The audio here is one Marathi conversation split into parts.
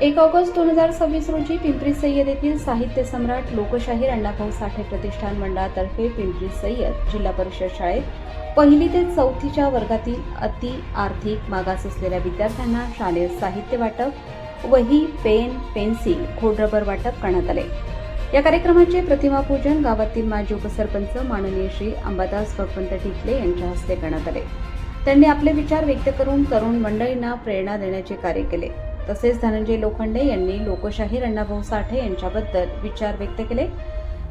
1 ऑगस्ट 2026 रोजी पिंपरी सय्यद येथील साहित्य सम्राट लोकशाहीर अण्णाभाऊ साठे प्रतिष्ठान मंडळातर्फे पिंपरी सय्यद जिल्हा परिषद शाळेत 1ली ते 4थीच्या वर्गातील अति आर्थिक मागास असलेल्या विद्यार्थ्यांना शालेय साहित्य वाटप, वही, पेन, पेन्सिल, खोडरबर वाटप करण्यात आले। या कार्यक्रमाचे प्रतिमापूजन गावातील माजी उपसरपंच माननीय श्री अंबादास भगवंत टिकले यांच्या हस्ते करण्यात आले। त्यांनी आपले विचार व्यक्त करून तरुण मंडळींना प्रेरणा देण्याचे कार्य केले। तसेच धनंजय लोखंडे यांनी लोकशाहीर अण्णाभाऊ साठे यांच्याबद्दल विचार व्यक्त केले।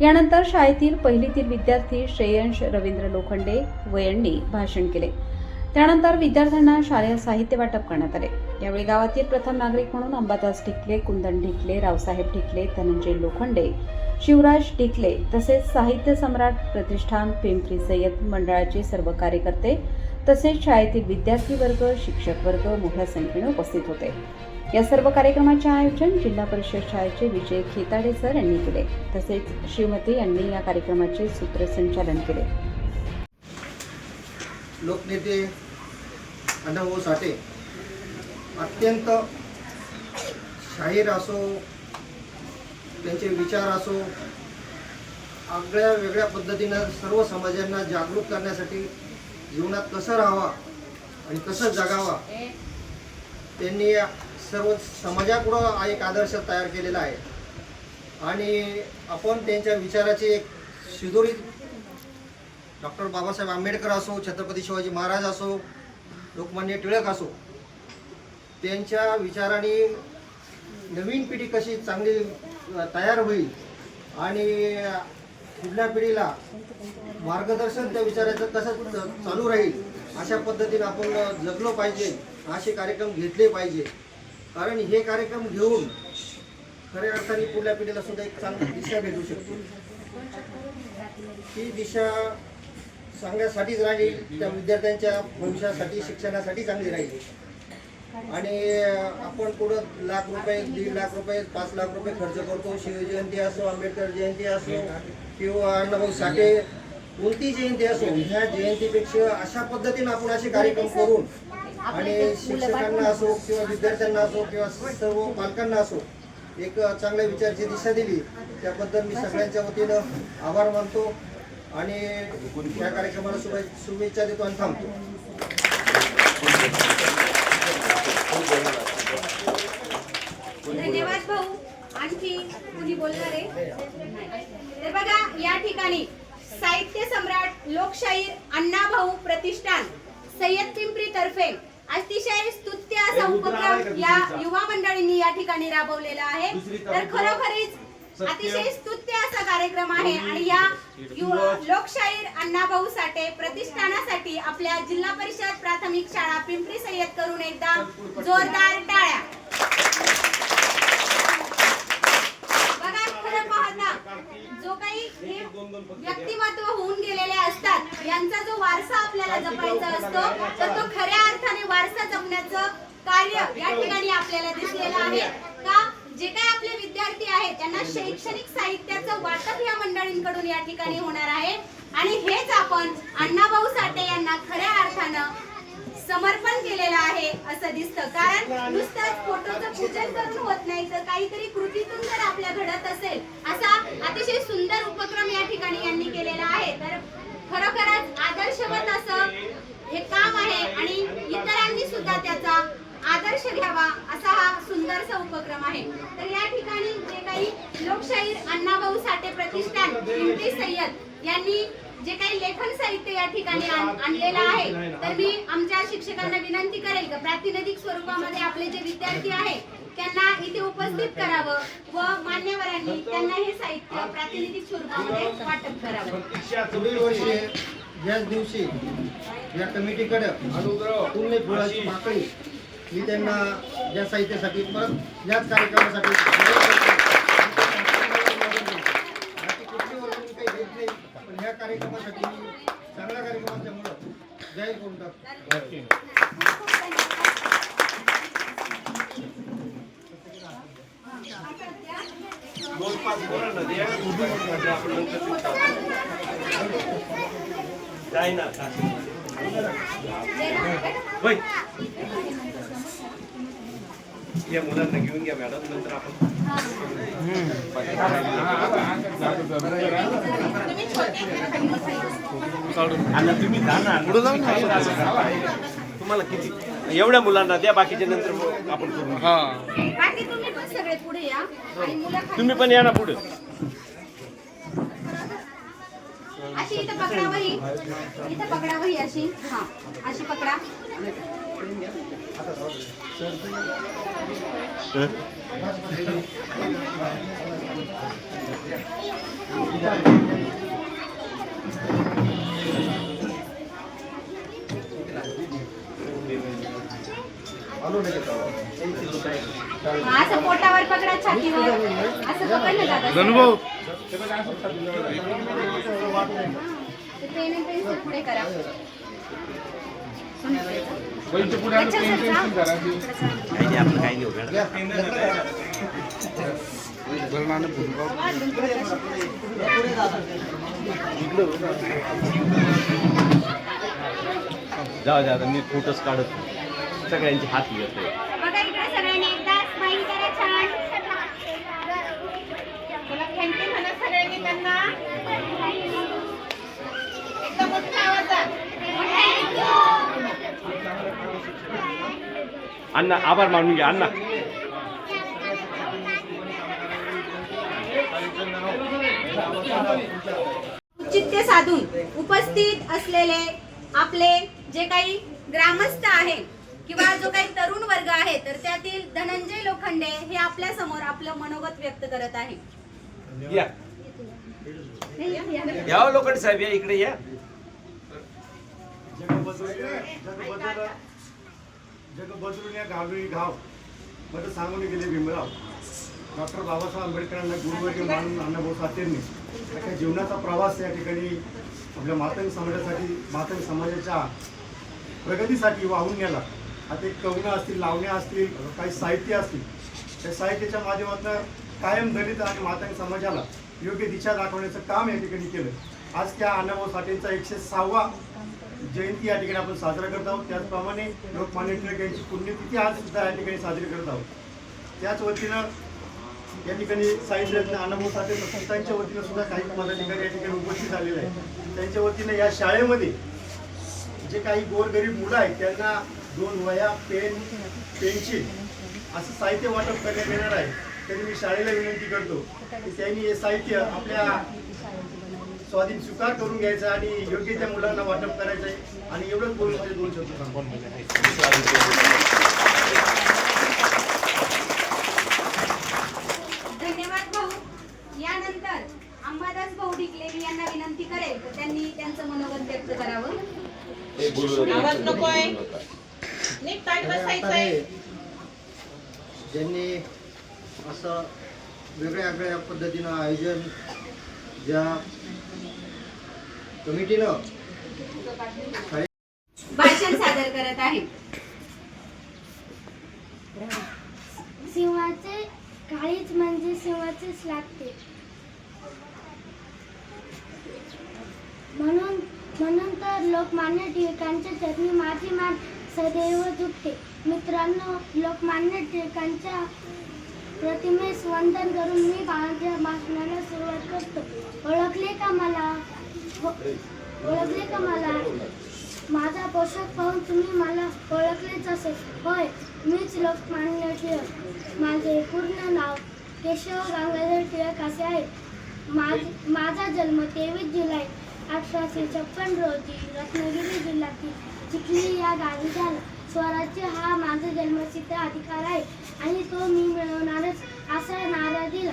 यानंतर शाळेतील 1लीतील विद्यार्थी श्रेयंश रवींद्र लोखंडे यांनी भाषण केले। त्यानंतर विद्यार्थ्यांना शालेय साहित्य वाटप करण्यात आले। यावेळी गावातील प्रथम नागरिक म्हणून अंबादास टिकले, कुंदन ढिकले, रावसाहेब ढिकले, धनंजय लोखंडे, शिवराज ढिकले तसेच साहित्य सम्राट प्रतिष्ठान पिंपरी सय्यद मंडळाचे सर्व कार्यकर्ते तसेच शाळेतील विद्यार्थी वर्ग, शिक्षक वर्ग मोठ्या संख्येने उपस्थित होते। या सर्व कार्यक्रमाचे आयोजन जिल्हा परिषद शाळेचे विजय खेताडे सर यांनी केले। तसेच श्रीमती यांनी या कार्यक्रमाचे सूत्रसंचालन केले। लोकनेते अण्णाभाऊ साठे अत्यंत शाहीर असो, त्यांचे विचार असो, आगळ्या वेगळ्या पद्धतीनं सर्व समाजांना जागृत करण्यासाठी जीवनात कसं राहावा आणि कसं जगावा त्यांनी सर्व समाजापुढं एक आदर्श तयार केलेला आहे। आणि आपण त्यांच्या विचाराची एक शिदोरी डॉक्टर बाबासाहेब आंबेडकर असो, छत्रपती शिवाजी महाराज असो, लोकमान्य टिळक असो, त्यांच्या विचाराने नवीन पिढी कशी चांगली तयार होईल आणि पुढल्या पिढीला मार्गदर्शन त्या विचाराचं कसं चालू राहील अशा पद्धतीने आपण जगलो पाहिजे, असे कार्यक्रम घेतले पाहिजे। कारण हे कार्यक्रम घेऊन खऱ्या अर्थाने पुढल्या पिढीला सुद्धा एक चांगली दिशा भेटू शकते। ही दिशा सांगण्यासाठीच राहील, त्या विद्यार्थ्यांच्या भविष्यासाठी, शिक्षणासाठी चांगली राहील। आणि आपण पुढं लाख रुपये, 1.5 लाख रुपये, 5 लाख रुपये खर्च करतो। शिवजयंती असो, आंबेडकर जयंती असो किंवा अण्णाभाऊ साठे कोणती जयंती असो, ह्या जयंतीपेक्षा अशा पद्धतीने आपण असे कार्यक्रम करून आणि शिक्षकांना असो किंवा विद्यार्थ्यांना असो किंवा सर्व पालकांना असो एक चांगल्या विचाराची दिशा दिली, त्याबद्दल मी सगळ्यांच्या वतीनं आभार मानतो आणि या कार्यक्रमाला शुभेच्छा देतो आणि थांबतो। धन्यवाद भाऊ। आणखी कुणी बोलणार आहे? तर बघा, या ठिकाणी साहित्य सम्राट लोकशाहीर अण्णाभाऊ प्रतिष्ठान सय्यद पिंपरी तर्फे अतिशय स्तुत्य असा उपक्रम या युवा मंडळींनी या ठिकाणी राबवलेला आहे। तर खरोखरीच अतिशय स्तुत्य असा कार्यक्रम आहे आणि या लोकशाहीर अण्णाभाऊ साठे प्रतिष्ठानासाठी आपल्या जिल्हा परिषद प्राथमिक शाळा पिंपरी सय्यद करून एकदा जोरदार टाळ्या। बघा, खरं पाहता जो काही व्यक्तिमत्व होऊन गेलेले असतात यांचा जो वारसा आपल्याला जपायचा असतो, तर तो खऱ्या अर्थाने वारसा जपण्याचं कार्य या ठिकाणी आपल्याला दिसलेलं आहे। का जे काही आपले विद्यार्थी आहेत त्यांना शैक्षणिक साहित्याचं वाटप या मंडळींकडून या ठिकाणी होणार आहे आणि हेच आपण अण्णाभाऊ साठे यांना खऱ्या अर्थानं समर्पण केलेलं आहे असं दिसतं। कारण नुसतंच फोटोचं पूजन करून होत नाही, तर काहीतरी कृतीतून जर आपल्या घडत असेल असा अतिशय सुंदर उपक्रम या ठिकाणी यांनी केलेला आहे। तर खरोखरच आदर्शवत असं हे काम आहे आणि इतरांनी सुद्धा त्याचा आदर्श घ्यावा असा हा सुंदरसा उपक्रम आहे। तर या ठिकाणी जे काही लोकशाहीर अण्णाभाऊ साठे प्रतिष्ठान पिंपरी सय्यद यांनी जे काही लेखन साहित्य या ठिकाणी आणलेलं आहे, तर मी आमच्या शिक्षकांना विनंती करेल की प्रातिनिधिक स्वरूपामध्ये आपले जे विद्यार्थी आहेत त्यांना इथे उपस्थित करावं व मान्यवरांनी त्यांना हे साहित्य प्रातिनिधिक स्वरूपामध्ये वाटप करावं। पुढील वर्षी याच दिवशी या कमिटीकडे पूर्ण फुलाची पाकळी मी त्यांना या साहित्यासाठी परत याच कार्यक्रमासाठी पण ह्या कार्यक्रमासाठी मी चांगला कार्यक्रम असल्यामुळं जाहीर करून टाकतो। या मुलांना घेऊन घ्या मॅडम, नंतर आपण आणि तुम्ही जा ना पुढे जाऊन तुम्हाला किती एवढ्या मुलांना द्या, बाकीच्या नंतर मग आपण करू. बाकी तुम्ही पण सगळे पुढे या आणि मुलं खाली तुम्ही पण या ना पुढे. अशी इथं पकडा वही, इथं पकडा वही अशी, हा अशी पकडा. असं पोटावर पकडा, छातीवर असं पकडलं जातं. अनुभव ते पेन आणि पेन्सिल पुढे करा. आपलं काही नाही जाऊ द्या, मी फोटोच काढत सगळ्यांचे हात घेतोय. बघा इकडे सगळ्यांनी एकदा स्माइल करा छान. थँक्यू म्हणा सगळ्यांनी त्यांना. एकदम मोठ्या आवाजात. अण्णा आभार मानून घ्या. अण्णा औचित्य साधून उपस्थित असलेले आपले जे काही ग्रामस्थ आहे किंवा जो काही तरुण वर्ग आहे, तर त्यातील धनंजय लोखंडे हे आपल्या समोर आपलं मनोगत व्यक्त करत आहे. या या लोखंडे साहेब, या इकडे या. जग बदलून या गावी गाव मध्ये सांगून गेले भीमराव. डॉक्टर बाबासाहेब आंबेडकरांना गुरुवर्य मानून अण्णाभाऊ साठेंनी त्याच्या जीवनाचा प्रवास या ठिकाणी आपल्या मातंग समाजासाठी, मातंग समाजाच्या प्रगतीसाठी वाहून नेला. आता एक कवनं असतील, लावण्या असतील, काही साहित्य असतील, त्या साहित्याच्या माध्यमातून कायम दलित आणि मातंग समाजाला योग्य दिशा दाखवण्याचं काम या ठिकाणी केलं. आज त्या अण्णाभाऊ साठेंचा 106वा जयंती या ठिकाणी आपण साजरा करत आहोत. त्याचप्रमाणे लोकमान्य टिळक यांची पुण्यतिथी आज सुद्धा या ठिकाणी साजरी करत आहोत. त्याच वतीनं या ठिकाणी साहित्यरत्न अण्णाभाऊ साठे संस्थांच्या वतीनं सुद्धा काही पदाधिकारी या ठिकाणी उपस्थित झालेले आहेत. त्यांच्या वतीनं या शाळेमध्ये जे काही गोरगरीब मुलं आहेत त्यांना 2 वह्या, पेन, पेन्सिल असं साहित्य वाटप करण्यात येणार आहे. तरी मी शाळेला विनंती करतो की त्यांनी हे साहित्य आपल्या स्वाधीन स्वीकार करून घ्यायचा आणि योग्य त्या मुलांना वाटप करायचं आहे. आणि एवढंच बोलून माझे 2 शब्द सांगतो. धन्यवाद भाऊ. यानंतर अंबादास भाऊ डिकलेरी यांना विनंती करेल तर त्यांनी त्यांचं मनोगत व्यक्त करावं. आवाज नकोय, नीट ताट बसायचंय. ज्यांनी असं वेगळ्या वेगळ्या पद्धतीनं आयोजन ज्या कमिटीनं भाषण सादर करत आहे. सिंहाचे काळीच म्हणजे सिंहाचेच लागते. म्हणून तर लोकमान्य टिळकांच्या चरणी माझी मान सदैव झुकते. मित्रांनो, लोकमान्य टिळकांच्या प्रतिमेस वंदन करून मी माझ्या भाषणाला सुरुवात करतो. ओळखले का मला? माझा पोशाख पाहून तुम्ही मला ओळखलेच असेल. होय, मीच लोकमान्य टिळक. माझे पूर्ण नाव केशव गंगाधर टिळक असे आहे. माझा जन्म 23 जुलै 1856 रोजी रत्नागिरी जिल्ह्यातील चिखली या गावी झाला. स्वराज्य हा माझा जन्मसिद्ध अधिकार आहे आणि तो मी मिळवणारच असा नारा दिला.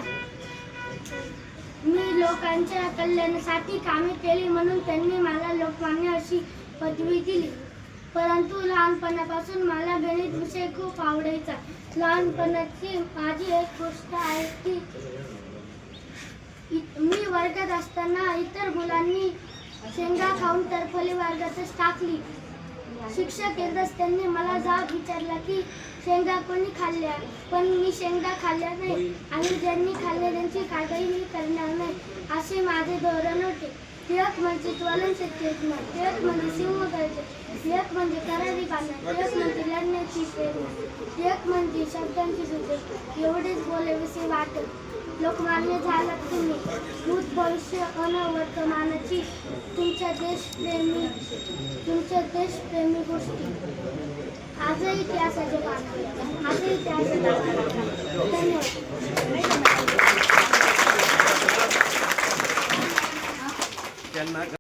मी लोकांच्या कल्याणासाठी कामे केली म्हणून त्यांनी मला लोकमान्य अशी पदवी दिली. परंतु लहानपणापासून मला गणित विषय खूप आवडायचा. लहानपणाची माझी एक गोष्ट आहे की मी वर्गात असताना इतर मुलांनी शेंगा खाऊन टरफली वर्गातच टाकली. शिक्षक एकदाच त्यांनी मला जाब विचारला की शेंगा कोणी खाल्ल्या, पण मी शेंगा खाल्ल्या नाही आणि ज्यांनी खाल्ल्या त्यांची काळजी मी करणार नाही असे माझे धोरण होते. टिळक म्हणजे ज्वलनशील चेतना, टिळक म्हणजे सिंहगर्ज, टिळक म्हणजे करारी बांधणं, टिळक म्हणजे लढण्याची प्रेरणा, टिळक म्हणजे शब्दांची सुटे. एवढेच बोलावेसे वाटत. लोकमान्य झालात तुम्ही, भूत भविष्य अन वर्तमानाची तुमच्या देशप्रेमी गोष्टी आजही इतिहासाचे पान, आजही इतिहासाचे धन्यवाद. त्यांना